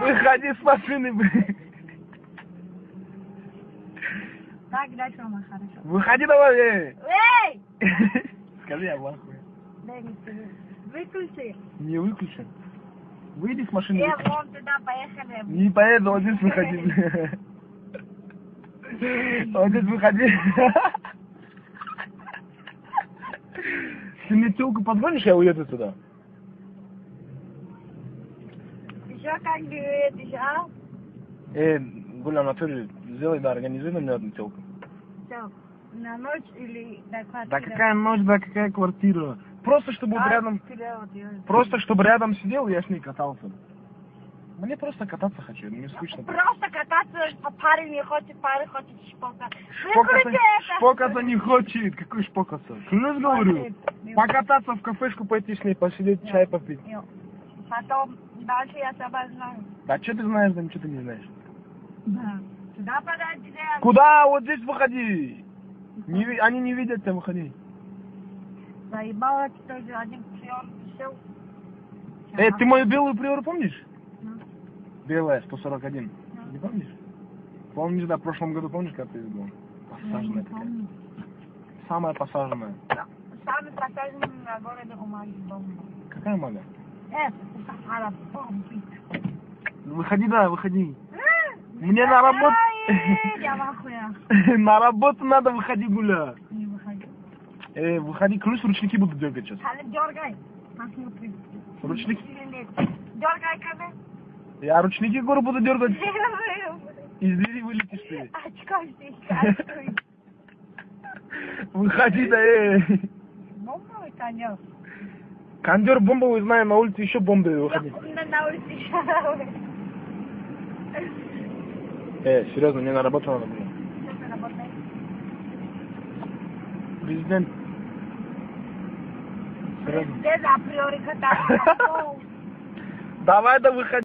Выходи с машины. Так, дальше, мама, хорошо. Выходи давай. Эй! Скажи, я в ахуе. Дай мне скажи. Выключи. Не выключи. Выйди с машины. Вон туда, поехали. Не поеду, вот здесь выходи. Вот здесь выходи. Ты мне телку позвонишь, я уеду туда. Еще как говорит, еще? Гуля, Анатолий, сделай, да, организуй на мне одну телку. Все. На ночь или на квартиру? Да какая ночь, да какая квартира. Просто чтобы вот рядом... Просто чтобы рядом сидел, я с ней катался. Мне просто кататься хочу, мне скучно. Просто кататься, парень не хочет, парень хочет шпокаться. Шпокаться не хочет, какой шпокаться? Клянусь говорю, покататься в кафешку пойти с ней, посидеть, чай попить. Потом дальше я тебя знаю. Да что ты знаешь, да ничего ты не знаешь. Да. Сюда подойди. Куда? Вот здесь выходи. Они не видят тебя, выходи. Заебало, что же один приор пришел. Ты мою белую приору помнишь? Белая, 141. Не помнишь? Помнишь, да, в прошлом году, помнишь, как ты был? Посаженная такая. Самая посаженная. Самый посаженный на городе Умаги бомба. Какая мага? Это бомбит. Выходи, да, выходи. Мне на работу... Я в ахуе. На работу надо, выходи, гуля. Не выходи. Выходи, ключ, ручники буду дергать сейчас. Дергай. Посмотри. Ручники? Дергай, когда? Я ручники, говорю, буду дергать. Из двери вылетишь ты. Очко здесь, очко. Выходи, да, Бомбовый кондер. Кондер бомбовый, знаю, на улице еще бомбы, выходи. На улице еще. Серьезно, мне на работу надо было. Что ты работаешь? Президент. Серьезно. Где за априори кататься? Давай, да выходи.